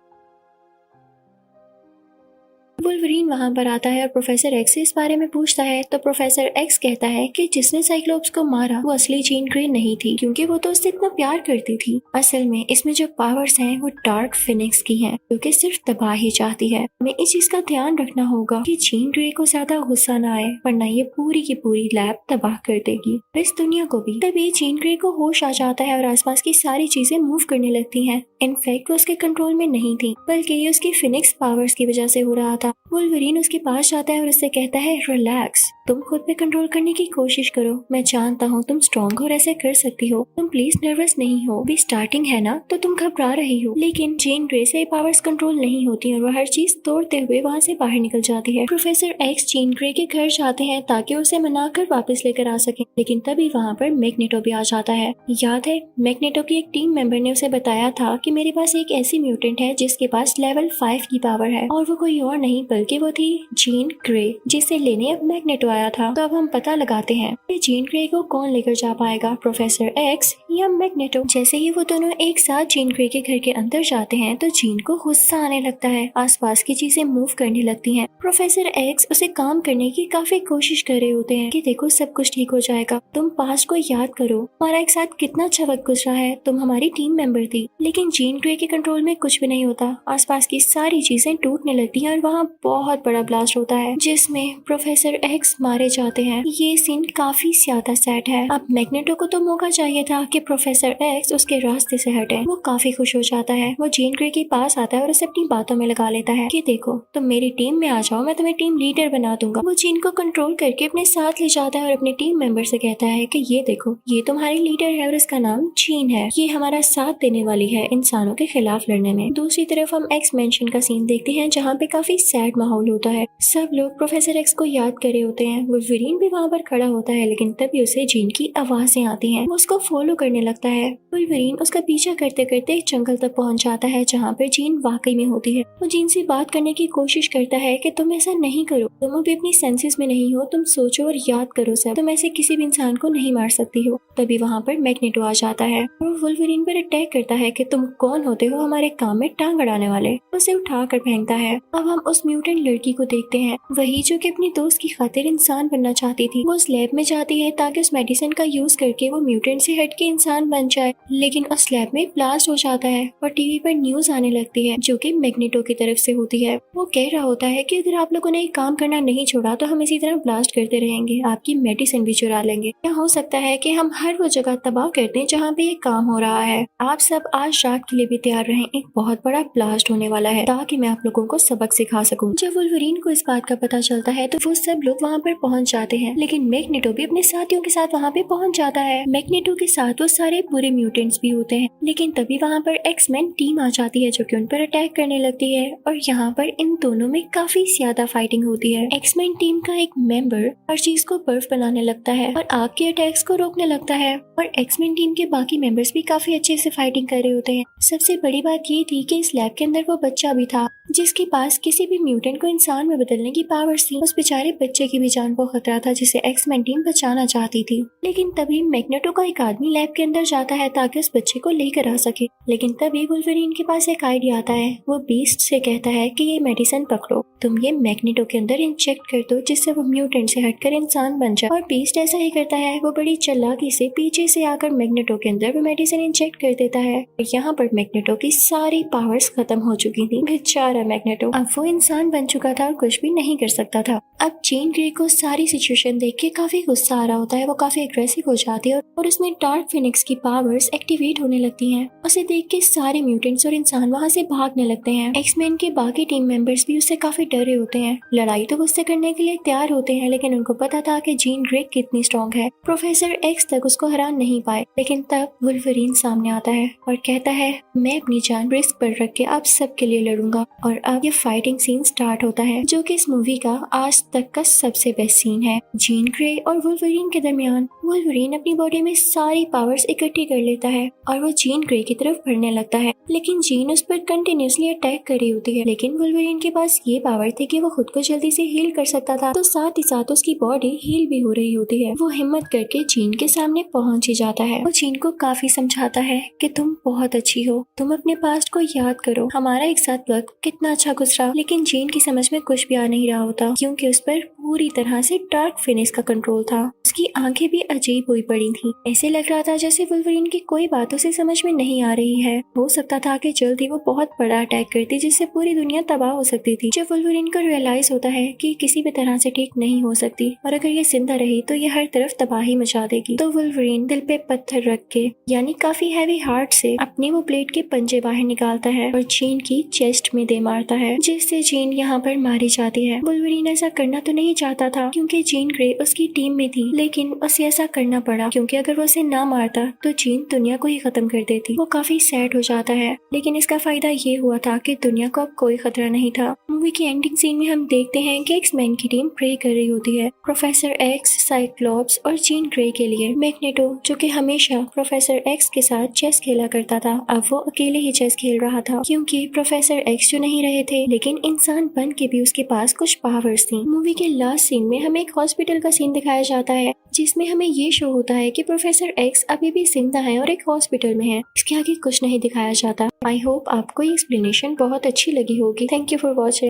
वुल्वरीन वहाँ पर आता है और प्रोफेसर एक्स से इस बारे में पूछता है, तो प्रोफेसर एक्स कहता है कि जिसने साइक्लोप्स को मारा वो असली जीन ग्रे नहीं थी, क्योंकि वो तो उससे इतना प्यार करती थी। असल में इसमें जो पावर्स हैं वो डार्क फिनिक्स की हैं, क्योंकि सिर्फ तबाही चाहती है। हमें इस चीज का ध्यान रखना होगा कि जीन ग्रे को ज्यादा गुस्सा न आए, वरना ये पूरी की पूरी लैब तबाह कर देगी, इस दुनिया को भी। तभी जीन ग्रे को होश आ जाता है और आसपास की सारी चीजें मूव करने लगती हैं। इनफैक्ट वो उसके कंट्रोल में नहीं थी, बल्कि ये उसकी फिनिक्स पावर्स की वजह से हो रहा था। वुल्वरीन उसके पास जाता है और उससे कहता है, रिलैक्स, तुम खुद पे कंट्रोल करने की कोशिश करो, मैं जानता हूँ तुम स्ट्रॉन्ग और ऐसे कर सकती हो, तुम प्लीज नर्वस नहीं हो, भी स्टार्टिंग है ना तो तुम घबरा रही हो। लेकिन जीन ग्रे से पावर्स कंट्रोल नहीं होती और वह हर चीज तोड़ते हुए वहाँ से बाहर निकल जाती है। प्रोफेसर एक्स जीन ग्रे के घर जाते हैं ताकि उसे मनाकर वापस लेकर आ सके, लेकिन तभी वहाँ पर मैग्नेटो भी आ जाता है। याद है मैग्नेटो की एक टीम मेंबर ने उसे बताया था कि मेरे पास एक ऐसी म्यूटेंट है जिसके पास लेवल 5 की पावर है, और वो कोई और नहीं बल्कि वो थी जीन ग्रे, जिसे लेने अब मैग्नेटो आया था। तो अब हम पता लगाते हैं कि जीन ग्रे को कौन लेकर जा पाएगा, प्रोफेसर एक्स या मैग्नेटो। जैसे ही वो दोनों एक साथ जीन ग्रे के घर के अंदर जाते हैं तो जीन को गुस्सा आने लगता है, आसपास की चीजें मूव करने लगती हैं। प्रोफेसर एक्स उसे काम करने की काफी कोशिश कर रहे होते हैं कि देखो सब कुछ ठीक हो जाएगा, तुम पास्ट को याद करो, हमारा एक साथ कितना अच्छा वक्त गुजरा है, तुम हमारी टीम मेंबर थी। लेकिन जीन ग्रे के कंट्रोल में कुछ भी नहीं होता, आसपास की सारी चीजें टूटने लगती हैं और वहाँ बहुत बड़ा ब्लास्ट होता है जिसमें प्रोफेसर एक्स मारे जाते हैं। ये सीन काफी ज्यादा सैड है। अब मैग्नेटो को तो मौका चाहिए था कि प्रोफेसर एक्स उसके रास्ते से हटे। वो काफी खुश हो जाता है, वो जीन ग्रे के पास आता है और उसे अपनी बातों में लगा लेता है कि देखो तुम मेरी टीम में आ जाओ, मैं तुम्हें टीम लीडर बना दूंगा। वो जीन को कंट्रोल करके अपने साथ ले जाता है और अपने टीम मेंबर से कहता है कि ये देखो ये तुम्हारी लीडर है और इसका नाम जीन है, ये हमारा साथ देने वाली है इंसानों के खिलाफ लड़ने में। दूसरी तरफ हम एक्स मेंशन का सीन देखते हैं जहाँ पे काफी सैड माहौल होता है, सब लोग प्रोफेसर एक्स को याद कर रहे होते हैं। वुल्वरीन भी वहाँ पर खड़ा होता है, लेकिन तभी उसे जीन की आवाजें आती हैं, वो उसको फॉलो करने लगता है। वुल्वरीन उसका पीछा करते करते एक जंगल तक पहुँच जाता है जहाँ पर जीन वाकई में होती है। वो जीन से बात करने की कोशिश करता है कि तुम ऐसा नहीं करो, तुम अभी अपनी सेंसेस में नहीं हो, तुम सोचो और याद करो सब, तुम ऐसे किसी भी इंसान को नहीं मार सकती हो। तभी वहाँ पर मैग्नेटो आ जाता है और वुल्वरीन पर अटैक करता है कि तुम कौन होते हो हमारे काम में टांग अड़ाने वाले, उसे उठा कर फेंकता है। अब हम उस म्यूटेंट लड़की को देखते हैं, वही जो कि अपनी दोस्त की खातिर इंसान बनना चाहती थी। वो उस लैब में जाती है ताकि उस मेडिसिन का यूज करके वो म्यूटेंट से हट के इंसान बन जाए, लेकिन उस लैब में ब्लास्ट हो जाता है और टीवी पर न्यूज आने लगती है जो कि मैग्नेटो की तरफ से होती है। वो कह रहा होता है कि अगर आप लोगों ने एक काम करना नहीं छोड़ा तो हम इसी तरह ब्लास्ट करते रहेंगे, आपकी मेडिसिन भी चुरा लेंगे। क्या हो सकता है कि हम हर वो जगह तबाह कर दें जहाँ पे ये काम हो रहा है। आप सब आज रात के लिए भी तैयार रहें, एक बहुत बड़ा ब्लास्ट होने वाला है ताकि मैं आप लोगों को सबक सिखा सकूं। जब वुल्वरीन को इस बात का पता चलता है तो वो सब लोग वहाँ पर पहुँच जाते हैं, लेकिन मैग्नेटो भी अपने साथियों के साथ वहाँ पे पहुँच जाता है। मैग्नेटो के साथ वो सारे पूरे म्यूटेंट्स भी होते हैं, लेकिन तभी वहाँ पर एक्समैन टीम आ जाती है जो कि उन पर अटैक करने लगती है और यहाँ पर इन दोनों में काफी ज्यादा फाइटिंग होती है। एक्समैन टीम का एक मेंबर हर चीज को बर्फ बनाने लगता है और आग के अटैक्स को रोकने लगता है और एक्समैन टीम के बाकी मेंबर्स भी काफी अच्छे से फाइटिंग कर रहे होते हैं। सबसे बड़ी बात ये थी कि इस लैब के अंदर वो बच्चा भी था जिसके पास किसी भी म्यूटेंट को इंसान में बदलने की पावर्स थी। उस बेचारे बच्चे की भी जान को खतरा था जिसे एक्समैन टीम बचाना चाहती थी, लेकिन तभी मैग्नेटो का एक आदमी लैब के अंदर जाता है ताकि उस बच्चे को लेकर आ सके। लेकिन तभी वुल्वरीन के पास एक आइडिया आता है। वो बीस्ट से कहता है कि ये मेडिसिन पकड़ो, तुम ये मैग्नेटो के अंदर इंजेक्ट कर दो जिससे वो म्यूटेंट से हटकर इंसान बन जाए। और बीस्ट ऐसा ही करता है। वो बड़ी चालाकी से पीछे से आकर मैग्नेटो के अंदर वो मेडिसिन इंजेक्ट कर देता है। यहाँ पर मैग्नेटो की सारी पावर्स खत्म हो चुकी थी। बेचारा मैग्नेटो अब वो इंसान बन चुका था और कुछ भी नहीं कर सकता था। अब जीन ग्रे को सारी सिचुएशन देख के काफी गुस्सा आ रहा होता है। वो काफी एग्रेसिव हो जाती है और उसमें डार्क फिनिक्स की पावर्स एक्टिवेट होने लगती हैं। उसे देख के सारे म्यूटेंट्स और इंसान वहाँ से भागने लगते हैं। एक्समैन के बाकी टीम मेंबर्स भी उससे काफी डरे होते हैं। लड़ाई तो उससे करने के लिए तैयार होते हैं, लेकिन उनको पता था कि जीन ग्रे कितनी स्ट्रॉन्ग है। प्रोफेसर एक्स तक उसको हरा नहीं पाए, लेकिन तब वुल्वरीन सामने आता है और कहता है मैं अपनी जान रिस्क पर रख के आप सबके लिए लड़ूंगा। और अब ये फाइटिंग सीन स्टार्ट होता है जो कि इस मूवी का आज तक का सबसे बेस्ट सीन है। जीन ग्रे और वुल्वरीन के दरमियान वुल्वरीन अपनी बॉडी में सारी पावर्स इकट्ठी कर लेता है और वो जीन ग्रे की तरफ बढ़ने लगता है, लेकिन जीन उस पर कंटिन्यूसली अटैक कर रही होती है। लेकिन वुल्वरीन के पास ये पावर थी कि वो खुद को जल्दी से हील कर सकता था, तो साथ ही साथ उसकी बॉडी हील भी हो रही होती है। वो हिम्मत करके जीन के सामने पहुंच ही जाता है। वो जीन को काफी समझाता है कि तुम बहुत अच्छी हो, तुम अपने पास्ट को याद करो, हमारा एक साथ वक्त कितना अच्छा गुजरा। लेकिन जीन की समझ में कुछ भी आ नहीं रहा होता क्योंकि उस पर पूरी तरह से डार्क फिनिक्स का कंट्रोल था। उसकी आंखें भी अजीब हुई पड़ी थी। ऐसे लग रहा था जैसे वुल्वरीन की कोई बात उसे समझ में नहीं आ रही है। हो सकता था कि जल्दी वो बहुत बड़ा अटैक करती जिससे पूरी दुनिया तबाह हो सकती थी। जब वुल्वरीन को रियलाइज होता है कि किसी भी तरह से ठीक नहीं हो सकती और अगर ये जिंदा रही तो ये हर तरफ तबाही मचा देगी, तो वुल्वरीन दिल पे पत्थर रख के यानी काफी हैवी हार्ट से अपने वो ब्लेड के पंजे बाहर निकालता है और जीन की चेस्ट में दे मारता है, जिससे जीन यहाँ पर मारी जाती है। वुल्वरीन ऐसा करना तो नहीं चाहता था क्योंकि जीन ग्रे उसकी टीम में थी, लेकिन उसे ऐसा करना पड़ा क्योंकि अगर वो उसे ना मारता तो जीन दुनिया को ही खत्म कर देती। वो काफी सैड हो जाता है, लेकिन इसका फायदा ये हुआ था कि दुनिया को अब कोई खतरा नहीं था। मूवी की एंडिंग सीन में हम देखते हैं कि एक्समैन की टीम प्रे कर रही होती है प्रोफेसर एक्स, साइक्लॉप्स और जीन ग्रे के लिए। मैग्नेटो जो कि हमेशा प्रोफेसर एक्स के साथ चेस खेला करता था, अब वो अकेले ही चेस खेल रहा था क्योंकि प्रोफेसर एक्स जो नहीं रहे थे, लेकिन इंसान बन के भी उसके पास कुछ पावर्स थी। मूवी के लास्ट सीन में हमें एक हॉस्पिटल का सीन दिखाया जाता है जिसमें हमें ये शो होता है कि प्रोफेसर एक्स अभी भी जिंदा है और एक हॉस्पिटल में है। इसके आगे कुछ नहीं दिखाया जाता। आई होप आपको ये एक्सप्लेनेशन बहुत अच्छी लगी होगी। Thank you for watching.